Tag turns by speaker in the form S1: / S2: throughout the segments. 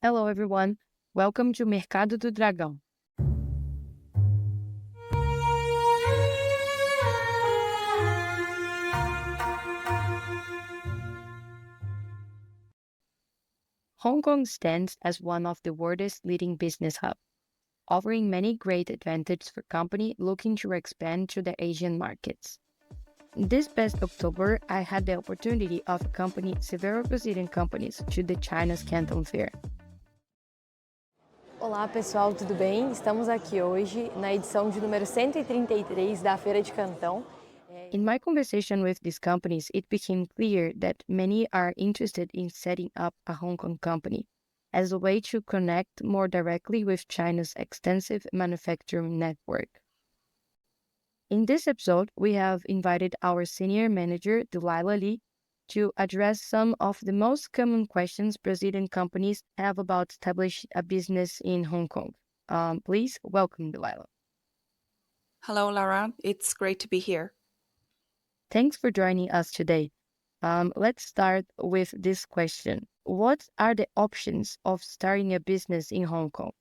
S1: Hello, everyone. Welcome to Mercado do Dragão. Hong Kong stands as one of the world's leading business hubs, offering many great advantages for companies looking to expand to the Asian markets. This past October, I had the opportunity of accompanying several Brazilian companies to the China's Canton Fair.
S2: Olá pessoal, tudo bem? Estamos aqui hoje na edição de número 133 da Feira de Cantão.
S1: In my conversation with these companies, it became clear that many are interested in setting up a Hong Kong company as a way to connect more directly with China's extensive manufacturing network. In this episode, we have invited our senior manager, Delilah Li, to address some of the most common questions Brazilian companies have about establishing a business in Hong Kong. Please welcome Delilah.
S3: Hello, Lara. It's great to be here.
S1: Thanks for joining us today. Let's start with this question. What are the options of starting a business in Hong Kong?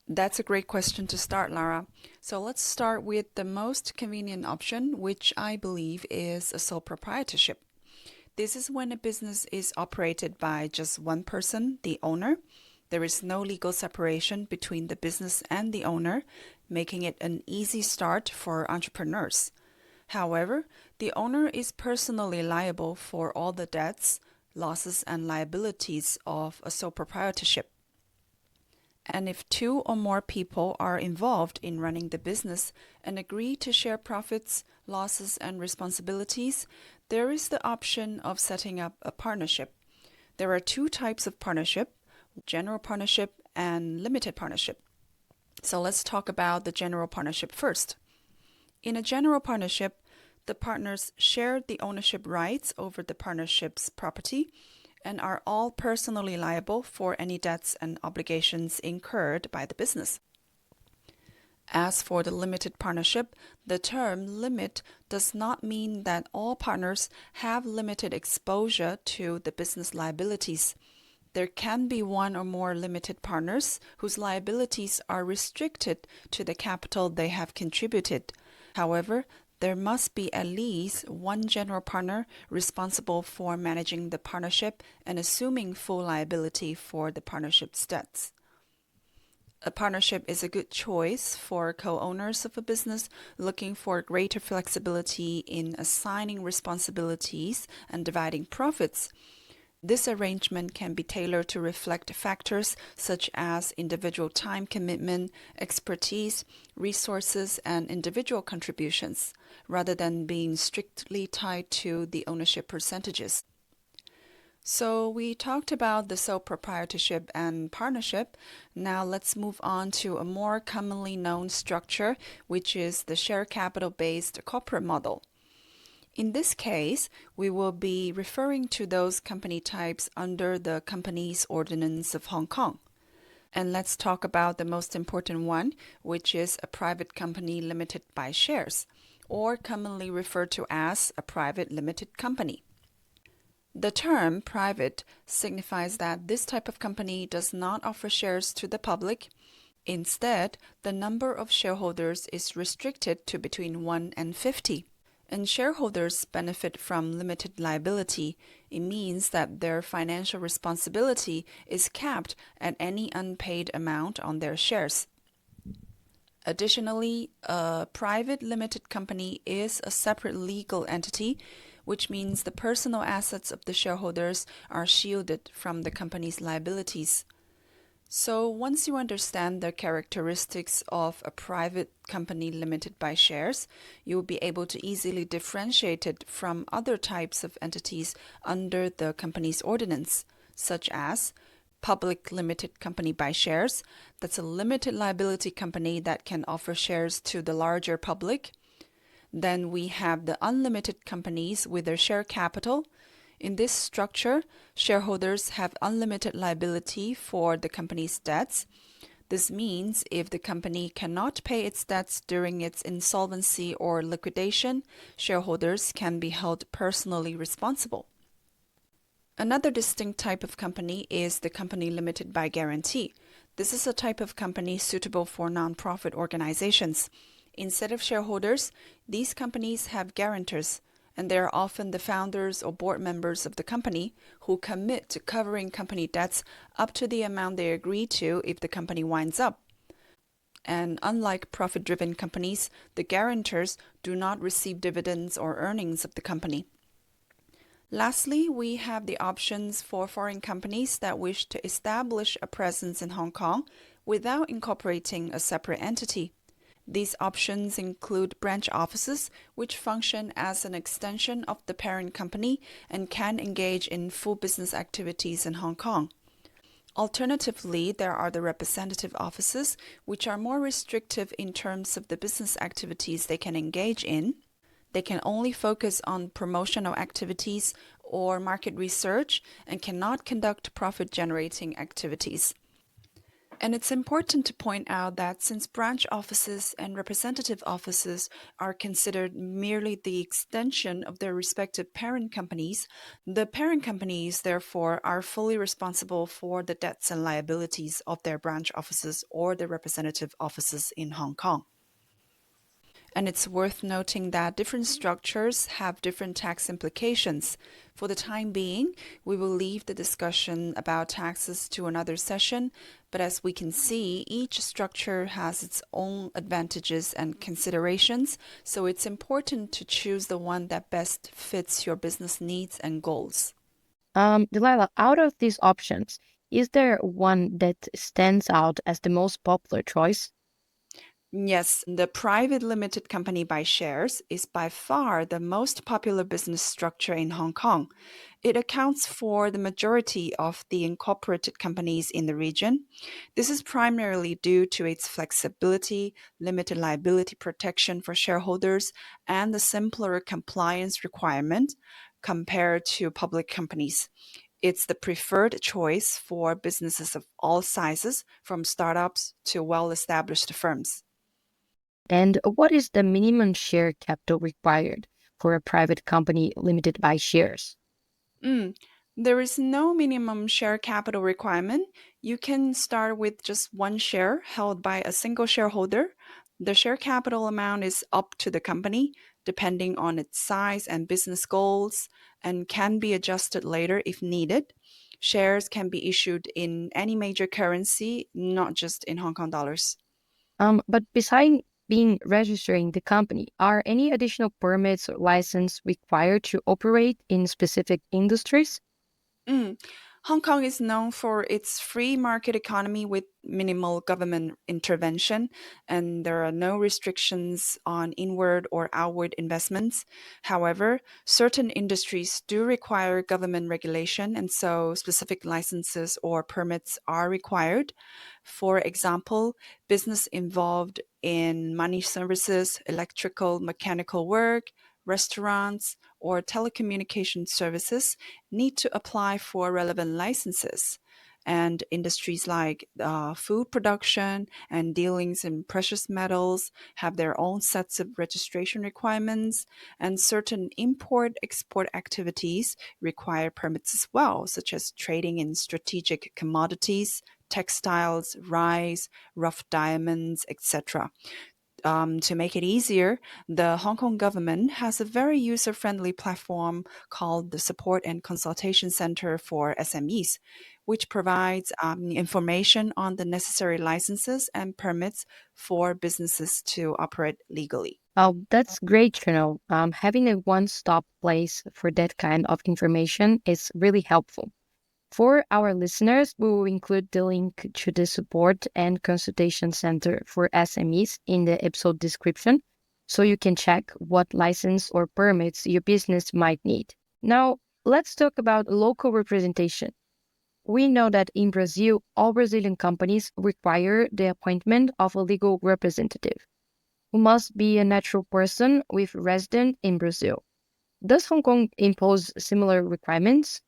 S3: That's a great question to start, Lara. So let's start with the most convenient option, which I believe is a sole proprietorship. This is when a business is operated by just one person, the owner. There is no legal separation between the business and the owner, making it an easy start for entrepreneurs. However, the owner is personally liable for all the debts, losses, and liabilities of a sole proprietorship. And if two or more people are involved in running the business and agree to share profits, losses, and responsibilities, there is the option of setting up a partnership. There are two types of partnership, general partnership and limited partnership. So let's talk about the general partnership first. In a general partnership, the partners share the ownership rights over the partnership's property and are all personally liable for any debts and obligations incurred by the business. As for the limited partnership, the term limit does not mean that all partners have limited exposure to the business liabilities. There can be one or more limited partners whose liabilities are restricted to the capital they have contributed. However, there must be at least one general partner responsible for managing the partnership and assuming full liability for the partnership's debts. A partnership is a good choice for co-owners of a business looking for greater flexibility in assigning responsibilities and dividing profits. This arrangement can be tailored to reflect factors such as individual time commitment, expertise, resources, and individual contributions, rather than being strictly tied to the ownership percentages. So we talked about the sole proprietorship and partnership. Now let's move on to a more commonly known structure, which is the share capital-based corporate model. In this case, we will be referring to those company types under the Companies Ordinance of Hong Kong. And let's talk about the most important one, which is a private company limited by shares, or commonly referred to as a private limited company. The term private signifies that this type of company does not offer shares to the public. Instead, the number of shareholders is restricted to between 1 and 50. And shareholders benefit from limited liability. It means that their financial responsibility is capped at any unpaid amount on their shares. Additionally, a private limited company is a separate legal entity, which means the personal assets of the shareholders are shielded from the company's liabilities. So once you understand the characteristics of a private company limited by shares, you will be able to easily differentiate it from other types of entities under the company's ordinance, such as public limited company by shares. That's a limited liability company that can offer shares to the larger public. Then we have the unlimited companies with their share capital. In this structure, shareholders have unlimited liability for the company's debts. This means if the company cannot pay its debts during its insolvency or liquidation, shareholders can be held personally responsible. Another distinct type of company is the company limited by guarantee. This is a type of company suitable for nonprofit organizations. Instead of shareholders, these companies have guarantors, and they are often the founders or board members of the company who commit to covering company debts up to the amount they agree to if the company winds up. And unlike profit-driven companies, the guarantors do not receive dividends or earnings of the company. Lastly, we have the options for foreign companies that wish to establish a presence in Hong Kong without incorporating a separate entity. These options include branch offices, which function as an extension of the parent company and can engage in full business activities in Hong Kong. Alternatively, there are the representative offices, which are more restrictive in terms of the business activities they can engage in. They can only focus on promotional activities or market research and cannot conduct profit-generating activities. And it's important to point out that since branch offices and representative offices are considered merely the extension of their respective parent companies, the parent companies, therefore, are fully responsible for the debts and liabilities of their branch offices or the representative offices in Hong Kong. And it's worth noting that different structures have different tax implications. For the time being, we will leave the discussion about taxes to another session, but as we can see, each structure has its own advantages and considerations, so it's important to choose the one that best fits your business needs and goals.
S1: Delilah, out of these options, is there one that stands out as the most popular choice?
S3: Yes, the private limited company by shares is by far the most popular business structure in Hong Kong. It accounts for the majority of the incorporated companies in the region. This is primarily due to its flexibility, limited liability protection for shareholders, and the simpler compliance requirement compared to public companies. It's the preferred choice for businesses of all sizes, from startups to well-established firms.
S1: And what is the minimum share capital required for a private company limited by shares?
S3: Mm, There is no minimum share capital requirement. You can start with just one share held by a single shareholder. The share capital amount is up to the company, depending on its size and business goals, and can be adjusted later if needed. Shares can be issued in any major currency, not just in Hong Kong dollars.
S1: But besides being registering the company, are any additional permits or license required to operate in specific industries?
S3: Mm. Hong Kong is known for its free market economy with minimal government intervention, and there are no restrictions on inward or outward investments. However, certain industries do require government regulation, and so specific licenses or permits are required. For example, business involved in money services, electrical, mechanical work, restaurants, or telecommunication services need to apply for relevant licenses. And industries like food production and dealings in precious metals have their own sets of registration requirements, and certain import export activities require permits as well, such as trading in strategic commodities, textiles, rice, rough diamonds, etc. To make it easier, the Hong Kong government has a very user-friendly platform called the Support and Consultation Center for SMEs, which provides information on the necessary licenses and permits for businesses to operate legally.
S1: Oh, that's great to know. Having a one-stop place for that kind of information is really helpful. For our listeners, we will include the link to the support and consultation center for SMEs in the episode description, so you can check what license or permits your business might need. Now, let's talk about local representation. We know that in Brazil, all Brazilian companies require the appointment of a legal representative, who must be a natural person with residence in Brazil. Does Hong Kong impose similar requirements?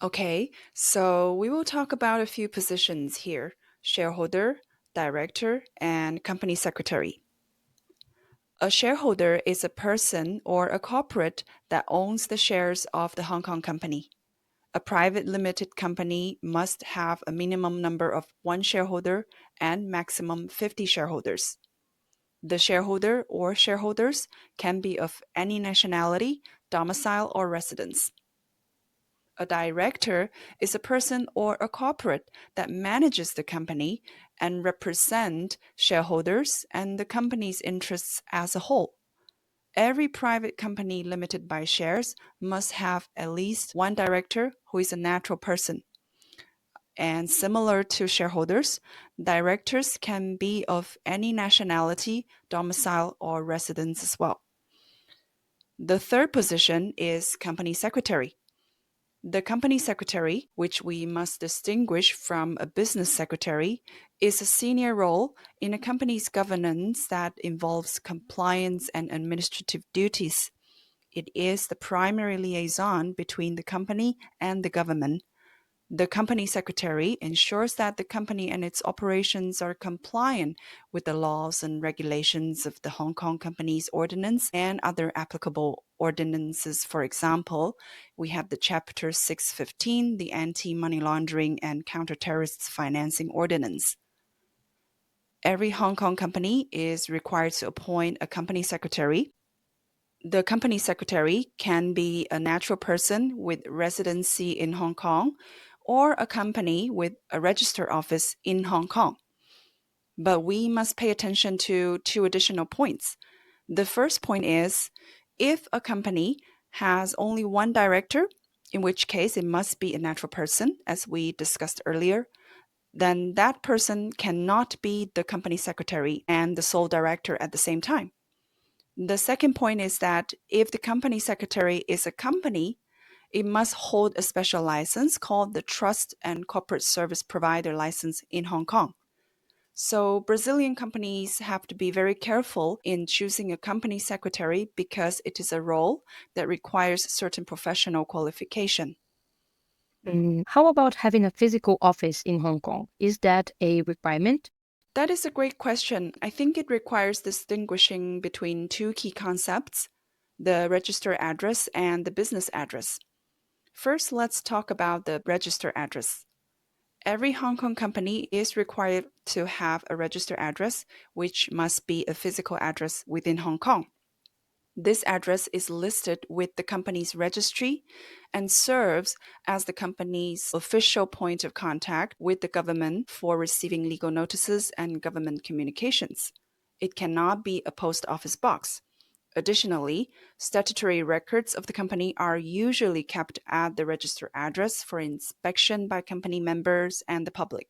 S3: Okay, so we will talk about a few positions here: shareholder, director, and company secretary. A shareholder is a person or a corporate that owns the shares of the Hong Kong company. A private limited company must have a minimum number of 1 shareholder and maximum 50 shareholders. The shareholder or shareholders can be of any nationality, domicile, or residence. A director is a person or a corporate that manages the company and represent shareholders and the company's interests as a whole. Every private company limited by shares must have at least one director who is a natural person. And similar to shareholders, directors can be of any nationality, domicile, or residence as well. The third position is company secretary. The company secretary, which we must distinguish from a business secretary, is a senior role in a company's governance that involves compliance and administrative duties. It is the primary liaison between the company and the government. The company secretary ensures that the company and its operations are compliant with the laws and regulations of the Hong Kong Companies Ordinance and other applicable ordinances. For example, we have the Chapter 615, the Anti-Money Laundering and Counter-Terrorist Financing Ordinance. Every Hong Kong company is required to appoint a company secretary. The company secretary can be a natural person with residency in Hong Kong or a company with a registered office in Hong Kong. But we must pay attention to two additional points. The first point is, if a company has only one director, in which case it must be a natural person, as we discussed earlier, then that person cannot be the company secretary and the sole director at the same time. The second point is that if the company secretary is a company, it must hold a special license called the Trust and Corporate Service Provider license in Hong Kong. So Brazilian companies have to be very careful in choosing a company secretary because it is a role that requires certain professional qualification.
S1: How about having a physical office in Hong Kong? Is that a requirement?
S3: That is a great question. I think it requires distinguishing between two key concepts, the register address and the business address. First, let's talk about the register address. Every Hong Kong company is required to have a register address, which must be a physical address within Hong Kong. This address is listed with the company's registry and serves as the company's official point of contact with the government for receiving legal notices and government communications. It cannot be a post office box. Additionally, statutory records of the company are usually kept at the register address for inspection by company members and the public.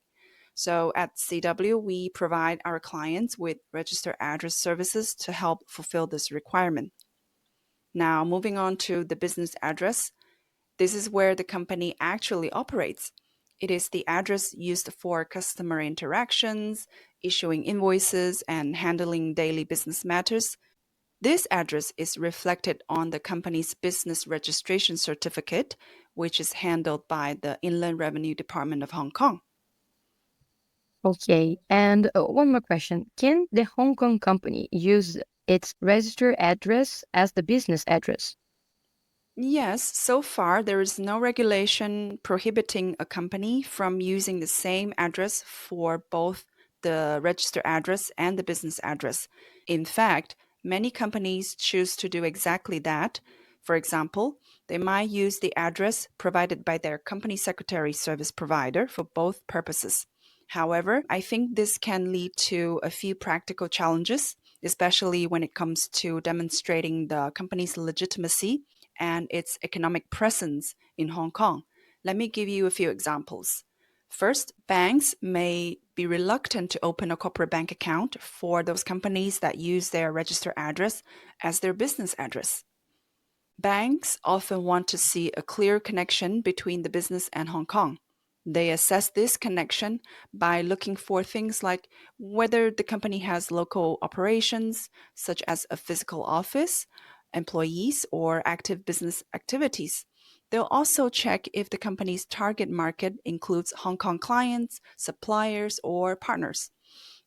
S3: So at CW, we provide our clients with register address services to help fulfill this requirement. Now, moving on to the business address, this is where the company actually operates. It is the address used for customer interactions, issuing invoices, and handling daily business matters. This address is reflected on the company's business registration certificate, which is handled by the Inland Revenue Department of Hong Kong.
S1: Okay, and one more question. Can the Hong Kong company use its registered address as the business address?
S3: Yes, so far there is no regulation prohibiting a company from using the same address for both the register address and the business address. In fact, many companies choose to do exactly that. For example, they might use the address provided by their company secretary service provider for both purposes. However, I think this can lead to a few practical challenges, especially when it comes to demonstrating the company's legitimacy and its economic presence in Hong Kong. Let me give you a few examples. First, banks may be reluctant to open a corporate bank account for those companies that use their register address as their business address. Banks often want to see a clear connection between the business and Hong Kong. They assess this connection by looking for things like whether the company has local operations, such as a physical office, employees, or active business activities. They'll also check if the company's target market includes Hong Kong clients, suppliers, or partners.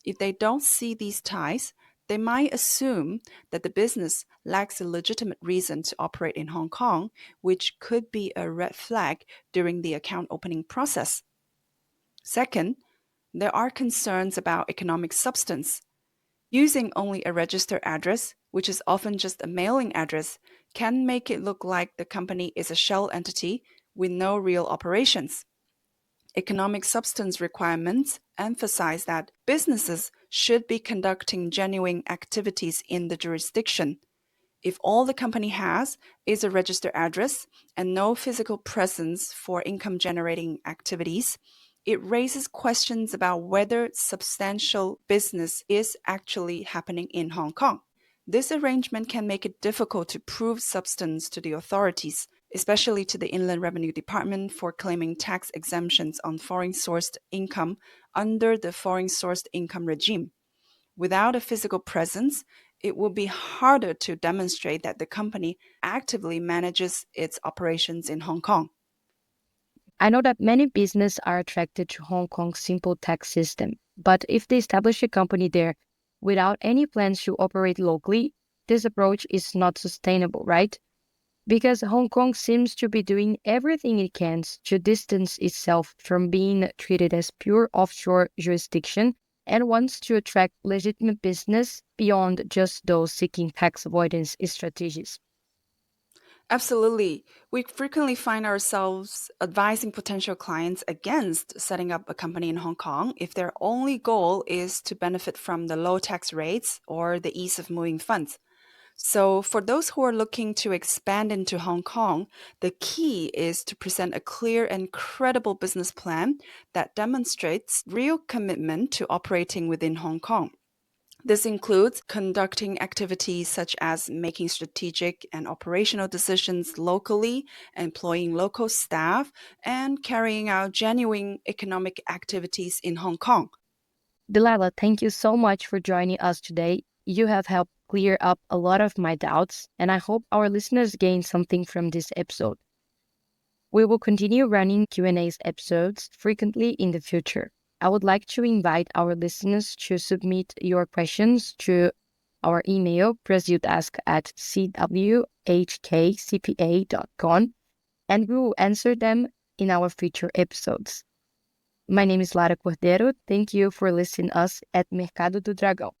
S3: If they don't see these ties, They might assume that the business lacks a legitimate reason to operate in Hong Kong, which could be a red flag during the account opening process. Second, there are concerns about economic substance. Using only a registered address, which is often just a mailing address, can make it look like the company is a shell entity with no real operations. Economic substance requirements emphasize that businesses should be conducting genuine activities in the jurisdiction. If all the company has is a registered address and no physical presence for income generating activities, it raises questions about whether substantial business is actually happening in Hong Kong. This arrangement can make it difficult to prove substance to the authorities, especially to the Inland Revenue Department for claiming tax exemptions on foreign-sourced income under the foreign-sourced income regime. Without a physical presence, it will be harder to demonstrate that the company actively manages its operations in Hong Kong.
S1: I know that many businesses are attracted to Hong Kong's simple tax system, but if they establish a company there without any plans to operate locally, this approach is not sustainable, right? Because Hong Kong seems to be doing everything it can to distance itself from being treated as pure offshore jurisdiction and wants to attract legitimate business beyond just those seeking tax avoidance strategies.
S3: Absolutely. We frequently find ourselves advising potential clients against setting up a company in Hong Kong if their only goal is to benefit from the low tax rates or the ease of moving funds. So, for those who are looking to expand into Hong Kong, the key is to present a clear and credible business plan that demonstrates real commitment to operating within Hong Kong. This includes conducting activities such as making strategic and operational decisions locally, employing local staff, and carrying out genuine economic activities in Hong Kong.
S1: Delilah, thank you so much for joining us today. You have helped clear up a lot of my doubts, and I hope our listeners gain something from this episode. We will continue running Q&A episodes frequently in the future. I would like to invite our listeners to submit your questions to our email, pressudeask@cwhkcpa.com, and we will answer them in our future episodes. My name is Lara Cordeiro. Thank you for listening us at Mercado do Dragão.